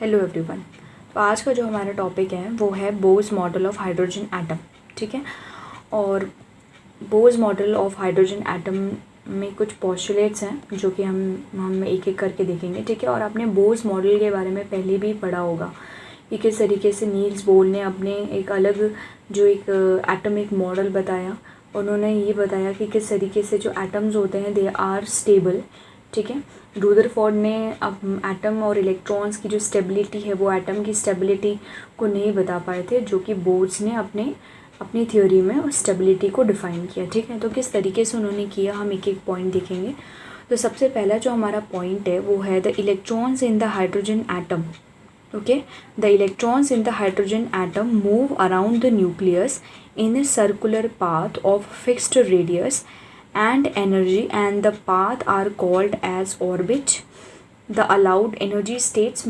Hello everyone. तो आज का जो हमारा टॉपिक है वो है Bohr's model of hydrogen atom. ठीक है, और Bohr's model of hydrogen atom में कुछ पोस्टुलेट्स हैं जो कि हम एक एक करके देखेंगे। ठीक है, और आपने बोर्स मॉडल के बारे में पहले भी पढ़ा होगा कि किस तरीके से नील्स बोर ने अपने एक अलग जो एक एटमिक मॉडल बताया। उन्होंने ये बताया कि किस तरीके से जो एटम्स होते हैं दे आर स्टेबल। ठीक है, रुदरफोर्ड ने अब एटम और इलेक्ट्रॉन्स की जो स्टेबिलिटी है वो एटम की स्टेबिलिटी को नहीं बता पाए थे, जो कि बोर्स ने अपनी थ्योरी में उस स्टेबिलिटी को डिफ़ाइन किया। ठीक है, तो किस तरीके से उन्होंने किया हम एक एक पॉइंट देखेंगे। तो सबसे पहला जो हमारा पॉइंट है वो है the electrons in the hydrogen atom. Okay, the electrons in the hydrogen atom move around the nucleus in a circular path of fixed radius and energy, and the path are called as orbit, the allowed energy states.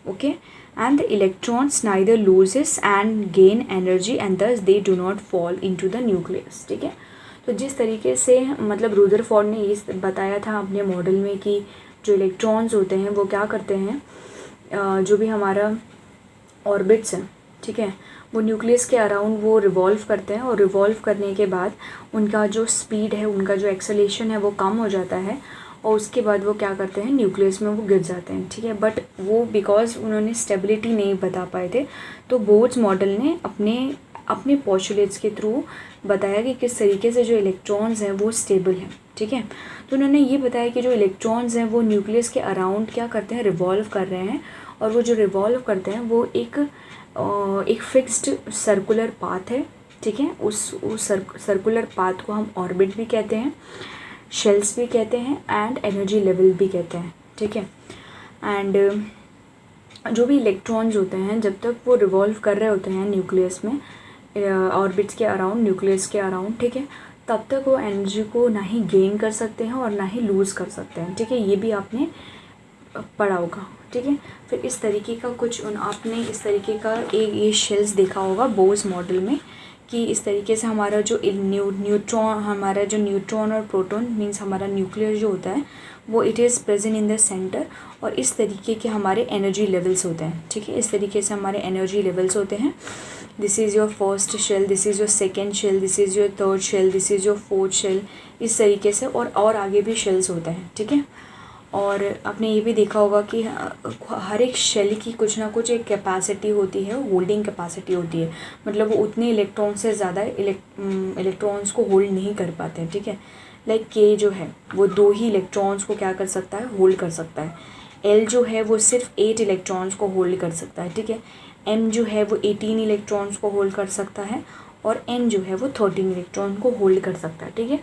Okay, and the electrons neither loses and gain energy, and thus they do not fall into the nucleus. ठीक है, तो जिस तरीके से मतलब Rutherford ने ये बताया था अपने मॉडल में कि जो इलेक्ट्रॉन्स होते हैं वो क्या करते हैं, जो भी हमारा ऑर्बिट्स हैं, ठीक है, वो न्यूक्लियस के अराउंड वो रिवॉल्व करते हैं, और रिवॉल्व करने के बाद उनका जो स्पीड है, उनका जो एक्सेलेरेशन है वो कम हो जाता है, और उसके बाद वो क्या करते हैं, न्यूक्लियस में वो गिर जाते हैं। ठीक है, बट वो बिकॉज उन्होंने स्टेबिलिटी नहीं बता पाए थे, तो बोर्स मॉडल ने अपने पोस्टुलेट्स के थ्रू बताया कि किस तरीके से जो इलेक्ट्रॉन्स हैं वो स्टेबल हैं। ठीक है, तो उन्होंने ये बताया कि जो इलेक्ट्रॉन्स हैं वो न्यूक्लियस के अराउंड क्या करते हैं, रिवॉल्व कर रहे हैं, और वो जो रिवॉल्व करते हैं वो एक फिक्स्ड सर्कुलर पाथ है। ठीक है, उस सर्कुलर पाथ को हम ऑर्बिट भी कहते हैं, शेल्स भी कहते हैं, एंड एनर्जी लेवल भी कहते हैं। ठीक है, एंड जो भी इलेक्ट्रॉन्स होते हैं जब तक वो रिवॉल्व कर रहे होते हैं न्यूक्लियस में, ऑर्बिट्स के अराउंड, न्यूक्लियस के अराउंड, ठीक है, तब तक वो एनर्जी को ना ही गेन कर सकते हैं और ना ही लूज़ कर सकते हैं। ठीक है, ये भी आपने पढ़ा होगा। ठीक है, फिर इस तरीके का आपने इस तरीके का ये शेल्स देखा होगा बोर्स मॉडल में, कि इस तरीके से हमारा जो न्यूट्रॉन और प्रोटॉन मींस हमारा न्यूक्लियस जो होता है वो it is present in the centre, और इस तरीके के हमारे एनर्जी लेवल्स होते हैं। ठीक है, इस तरीके से हमारे एनर्जी लेवल्स होते हैं। This is your first shell, this is your second shell, this is your third shell, this is your fourth shell, इस तरीके से और आगे भी शेल्स होते हैं। ठीक है, और आपने ये भी देखा होगा कि हर एक शेल की कुछ ना कुछ एक कैपेसिटी होती है, होल्डिंग कैपेसिटी होती है, मतलब वो उतने इलेक्ट्रॉन से ज़्यादा इलेक्ट्रॉन्स को होल्ड नहीं कर पाते हैं। ठीक है, लाइक के जो है वो 2 ही इलेक्ट्रॉन्स को क्या कर सकता है, होल्ड कर सकता है। एल जो है वो सिर्फ 8 इलेक्ट्रॉन्स को होल्ड कर सकता है। ठीक है, एम जो है वो 18 इलेक्ट्रॉन्स को होल्ड कर सकता है, और एन जो है वो 13 इलेक्ट्रॉन को होल्ड कर सकता है। ठीक है,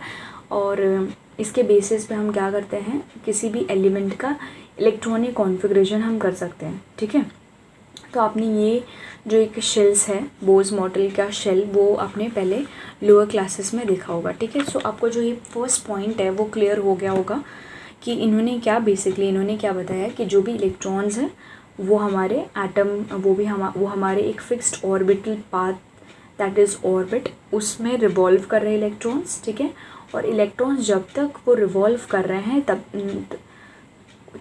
और इसके बेसिस पे हम क्या करते हैं, किसी भी एलिमेंट का इलेक्ट्रॉनिक कॉन्फ़िगरेशन हम कर सकते हैं। ठीक है, तो आपने ये जो एक शेल्स है बोर्स मॉडल का शेल, वो आपने पहले लोअर क्लासेस में देखा होगा। ठीक है, सो आपको जो ये फर्स्ट पॉइंट है वो क्लियर हो गया होगा कि इन्होंने क्या बताया कि जो भी इलेक्ट्रॉन्स हैं वो हमारे एटम वो हमारे एक fixed orbital path, that is orbit, उसमें रिवॉल्व कर रहे हैं इलेक्ट्रॉन्स। ठीक है, और इलेक्ट्रॉन्स जब तक वो रिवॉल्व कर रहे हैं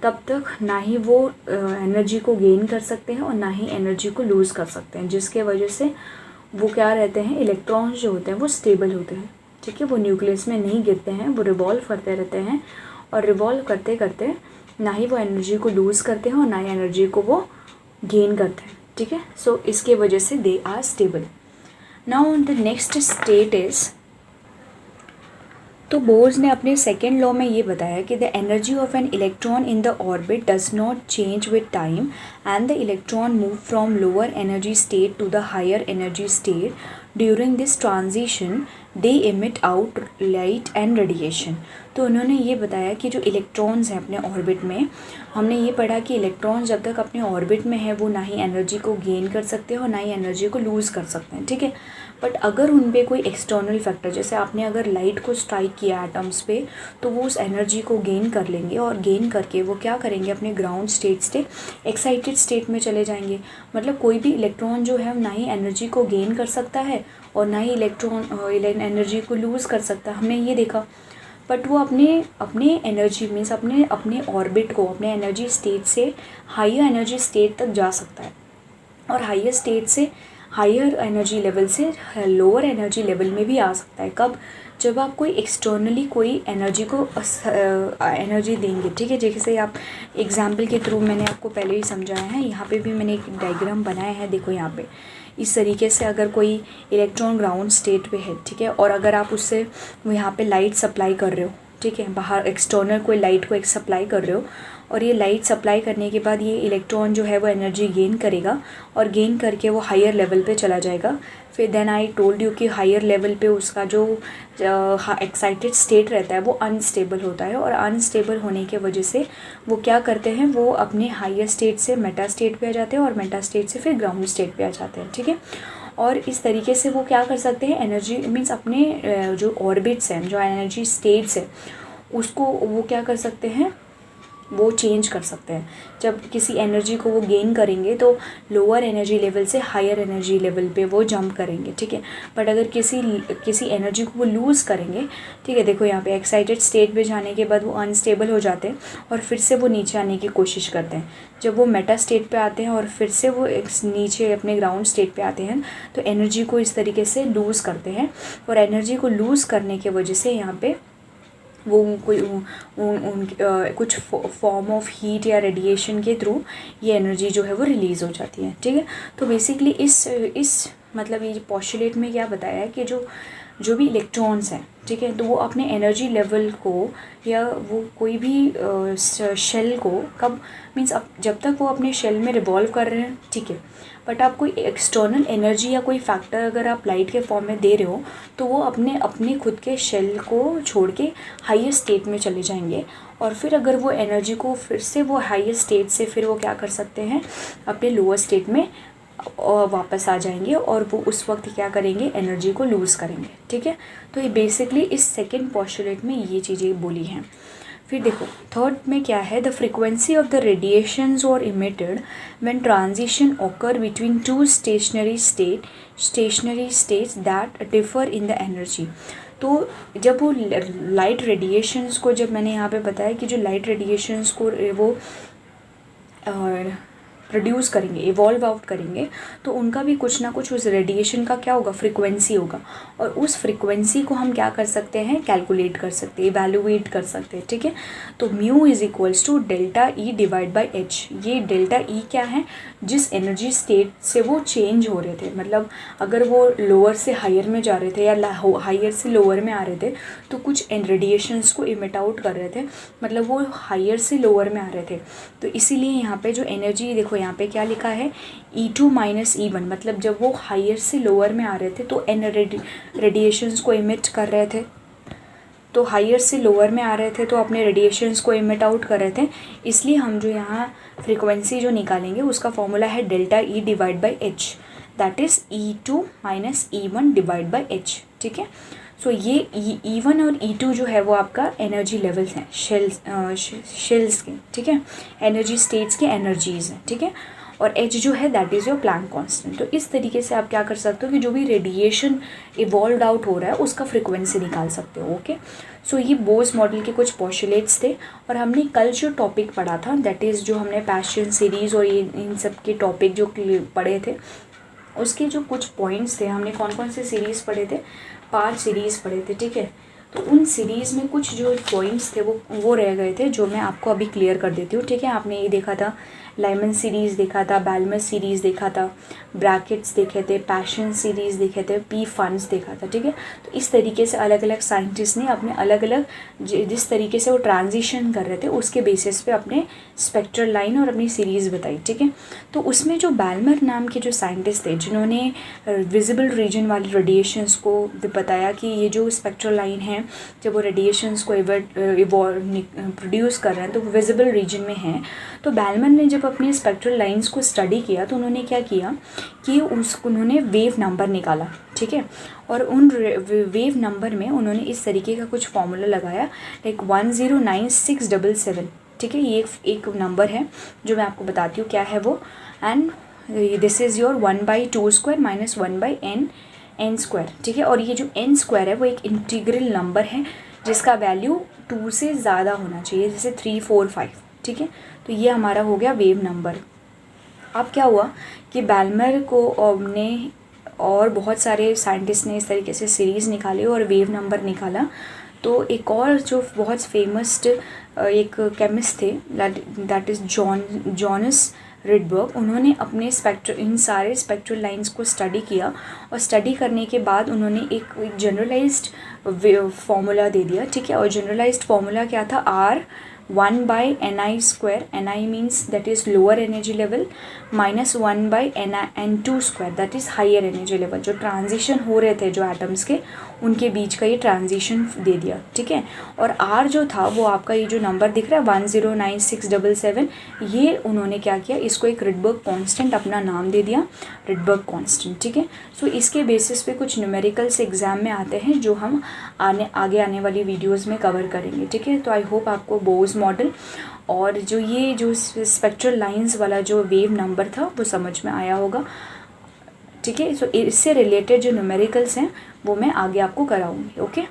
तब तक ना ही वो एनर्जी को गेन कर सकते हैं और ना ही एनर्जी को लूज़ कर सकते हैं, जिसके वजह से वो क्या रहते हैं, इलेक्ट्रॉन्स जो होते हैं वो स्टेबल होते हैं। ठीक है, वो न्यूक्लियस में नहीं गिरते हैं, वो रिवॉल्व करते रहते हैं, और रिवॉल्व करते करते ना ही वो एनर्जी को लूज़ करते हैं और ना ही एनर्जी को वो गेन करते हैं। ठीक है, सो इसके वजह से they are stable. Now the next state is, तो बोर्स ने अपने सेकेंड लॉ में ये बताया कि the energy of an electron in the orbit does not change with time, and the electron move from lower energy state to the higher energy state. During this transition they emit out light and radiation. तो उन्होंने ये बताया कि जो electrons हैं अपने orbit में, हमने ये पढ़ा कि इलेक्ट्रॉन्स जब तक अपने ऑर्बिट में है वो ना ही एनर्जी को गेन कर सकते हैं और ना ही एनर्जी को लूज़ कर सकते हैं। ठीक है, बट अगर उन पे कोई एक्सटर्नल फैक्टर, जैसे आपने अगर लाइट को स्ट्राइक किया एटम्स पे, तो वो उस एनर्जी को गेन कर लेंगे, और गेन करके वो क्या करेंगे, अपने ग्राउंड स्टेट से एक्साइटेड स्टेट में चले जाएंगे। मतलब कोई भी इलेक्ट्रॉन जो है ना ही एनर्जी को गेन कर सकता है और ना ही एनर्जी को लूज़ कर सकता है, हमने ये देखा। बट वो अपने अपने एनर्जी मीन्स अपने ऑर्बिट को, अपने एनर्जी स्टेट से हायर एनर्जी स्टेट तक जा सकता है, और हायर स्टेट से हायर एनर्जी लेवल से लोअर एनर्जी लेवल में भी आ सकता है। कब? जब आप कोई एक्सटर्नली कोई एनर्जी को एनर्जी देंगे, ठीक है। जैसे आप एग्जाम्पल के थ्रू मैंने आपको पहले ही समझाया है, यहाँ पे भी मैंने एक डायग्राम बनाया है, देखो यहाँ पे इस तरीके से अगर कोई इलेक्ट्रॉन ग्राउंड स्टेट पे है, ठीक है, और अगर आप उससे यहाँ पे लाइट सप्लाई कर रहे हो, ठीक है, बाहर एक्सटर्नल कोई लाइट को एक सप्लाई कर रहे हो, और ये लाइट सप्लाई करने के बाद ये इलेक्ट्रॉन जो है वो एनर्जी गेन करेगा, और गेन करके वो हायर लेवल पे चला जाएगा। फिर देन आई टोल्ड यू कि हायर लेवल पे उसका जो एक्साइटेड स्टेट रहता है वो अनस्टेबल होता है, और अनस्टेबल होने के वजह से वो क्या करते हैं, वो अपने हायर स्टेट से मेटा स्टेट पे आ जाते हैं, और मेटा स्टेट से फिर ग्राउंड स्टेट पे आ जाते हैं, ठीक है। और इस तरीके से वो क्या कर सकते हैं, एनर्जी मीन्स अपने जो ऑर्बिट्स हैं, जो एनर्जी स्टेट्स है, उसको वो क्या कर सकते हैं, वो चेंज कर सकते हैं। जब किसी एनर्जी को वो गेन करेंगे तो लोअर एनर्जी लेवल से हायर एनर्जी लेवल पे वो जंप करेंगे, ठीक है। बट अगर किसी एनर्जी को वो लूज़ करेंगे, ठीक है, देखो यहाँ पे एक्साइटेड स्टेट पे जाने के बाद वो अनस्टेबल हो जाते हैं, और फिर से वो नीचे आने की कोशिश करते हैं। जब वो मेटा स्टेट पे आते हैं और फिर से वो नीचे अपने ग्राउंड स्टेट पे आते हैं, तो एनर्जी को इस तरीके से लूज़ करते हैं, और एनर्जी को लूज़ करने की वजह से यहाँ पे वो कोई कुछ फॉर्म ऑफ हीट या रेडिएशन के थ्रू ये एनर्जी जो है वो रिलीज़ हो जाती है, ठीक है। तो बेसिकली इस मतलब ये पोस्टुलेट में क्या बताया है कि जो भी इलेक्ट्रॉन्स हैं, ठीक है, तो वो अपने एनर्जी लेवल को या वो कोई भी शेल को कब मीन्स अब जब तक वो अपने शेल में रिवॉल्व कर रहे हैं, ठीक है, बट आप कोई एक्सटर्नल एनर्जी या कोई फैक्टर अगर आप लाइट के फॉर्म में दे रहे हो, तो वो अपने खुद के शेल को छोड़ के हायर स्टेट में चले जाएंगे, और फिर अगर वो एनर्जी को फिर से वो हायर स्टेट से फिर वो क्या कर सकते हैं, अपने लोअर स्टेट में वापस आ जाएंगे, और वो उस वक्त क्या करेंगे, एनर्जी को लूज़ करेंगे, ठीक है। तो ये बेसिकली इस सेकेंड पोस्टुलेट में ये चीज़ें बोली हैं। फिर देखो थर्ड में क्या है, the frequency of the radiations are emitted when transition occur between two stationary states that differ in the energy. तो जब वो लाइट रेडिएशंस को, जब मैंने यहाँ पे बताया कि जो लाइट रेडिएशंस को वो प्रोड्यूस करेंगे, इवॉल्व आउट करेंगे, तो उनका भी कुछ ना कुछ उस रेडिएशन का क्या होगा, फ्रीक्वेंसी होगा, और उस फ्रीक्वेंसी को हम क्या कर सकते हैं, कैलकुलेट कर सकते हैं, इवैल्यूएट कर सकते हैं, ठीक है। तो mu is equals to delta E divide by h. ये डेल्टा ई क्या है, जिस एनर्जी स्टेट से वो चेंज हो रहे थे, मतलब अगर वो लोअर से हायर में जा रहे थे या हायर से लोअर में आ रहे थे, तो कुछ रेडिएशंस को इमिट आउट कर रहे थे, मतलब वो हायर से लोअर में आ रहे थे। तो इसीलिए यहाँ पे जो एनर्जी, देखो यहाँ पे क्या लिखा है, E2 माइनस E1, मतलब जब वो हायर से लोअर में आ रहे थे तो रेडिएशंस को इमिट कर रहे थे, तो हायर से लोअर में आ रहे थे तो अपने रेडिएशंस को इमिट आउट कर रहे थे। इसलिए हम जो यहाँ फ्रीक्वेंसी जो निकालेंगे उसका फॉर्मूला है delta E divide by H, that is E2 minus E1 divide by H, ठीक है। सो ये E1 और E2 जो है वो आपका एनर्जी लेवल्स हैं, शेल्स के, ठीक है, एनर्जी स्टेट्स के एनर्जीज़ हैं, ठीक है, और H जो है that is your Planck constant. तो इस तरीके से आप क्या कर सकते हो कि जो भी रेडिएशन इवॉल्व आउट हो रहा है उसका फ्रीक्वेंसी निकाल सकते हो, ओके। सो ये बोस मॉडल के कुछ पोस्टुलेट्स थे, और हमने कल जो टॉपिक पढ़ा था दैट इज़ जो हमने पैशन सीरीज़ और ये इन सब के टॉपिक जो पढ़े थे, उसके जो कुछ पॉइंट्स थे, हमने कौन कौन से सीरीज़ पढ़े थे, 5 सीरीज़ पढ़े थे, ठीक है। तो उन सीरीज़ में कुछ जो पॉइंट्स थे वो रह गए थे, जो मैं आपको अभी क्लियर कर देती हूँ, ठीक है। आपने ये देखा था, लाइमन सीरीज़ देखा था, बैल्मस सीरीज़ देखा था, ब्रैकेट्स देखे थे, पैशन सीरीज़ देखे थे, पी फंड्स देखा था, ठीक है। तो इस तरीके से अलग अलग साइंटिस्ट ने अपने अलग अलग जिस तरीके से वो ट्रांजिशन कर रहे थे उसके बेसिस पे अपने स्पेक्ट्रल लाइन और अपनी सीरीज़ बताई, ठीक है। तो उसमें जो बैल्मर नाम के जो साइंटिस्ट थे, जिन्होंने विजिबल रीजन वाले रेडिएशंस को बताया कि ये जो स्पेक्ट्रल लाइन है, जब वो रेडिएशंस को प्रोड्यूस कर रहे हैं तो वो विजिबल रीजन में हैं। तो बैल्मर ने जब अपने स्पेक्ट्रल लाइंस को स्टडी किया तो उन्होंने क्या किया कि उन्होंने वेव नंबर निकाला, ठीक है, और उन वेव नंबर में उन्होंने इस तरीके का कुछ फॉर्मूला लगाया, लाइक 109677, ठीक है। ये एक नंबर है जो मैं आपको बताती हूँ क्या है वो, and this is your 1/2² minus 1/n square, ठीक है। और ये जो n स्क्वायर है वो एक इंटीग्रल नंबर है जिसका वैल्यू 2 से ज़्यादा होना चाहिए, जैसे 3, 4, 5, ठीक है। तो ये हमारा हो गया वेव नंबर। अब क्या हुआ कि बैल्मर को ने और बहुत सारे साइंटिस्ट ने इस तरीके से सीरीज़ निकाली और वेव नंबर निकाला। तो एक और जो बहुत फेमस एक केमिस्ट थे, दैट इज़ जॉनस रिडबर्ग, उन्होंने अपने इन सारे स्पेक्ट्रल लाइंस को स्टडी किया और स्टडी करने के बाद उन्होंने एक जनरलाइज्ड फार्मूला दे दिया, ठीक है। और जनरलाइज्ड फार्मूला क्या था, R1/Ni², Ni means that is lower energy level, -1/N2², that is higher energy level. जो ट्रांजिशन हो रहे थे जो एटम्स के, उनके बीच का ये ट्रांजिशन दे दिया, ठीक है। और R जो था वो आपका ये जो नंबर दिख रहा है 109677, ये उन्होंने क्या किया, इसको एक रिडबर्ग कांस्टेंट अपना नाम दे दिया, रिडबर्ग कांस्टेंट, ठीक है। सो इसके बेसिस पे कुछ न्यूमेरिकल्स एग्जाम में आते हैं जो हम आगे आने वाली वीडियोज़ में कवर करेंगे, ठीक है। तो आई होप आपको बोस मॉडल और जो स्पेक्ट्रल लाइंस वाला जो वेव नंबर था वो समझ में आया होगा, ठीक है। सो इससे रिलेटेड जो न्यूमेरिकल्स हैं वो मैं आगे आपको कराऊंगी, ओके।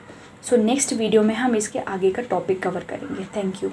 सो नेक्स्ट वीडियो में हम इसके आगे का टॉपिक कवर करेंगे। Thank you.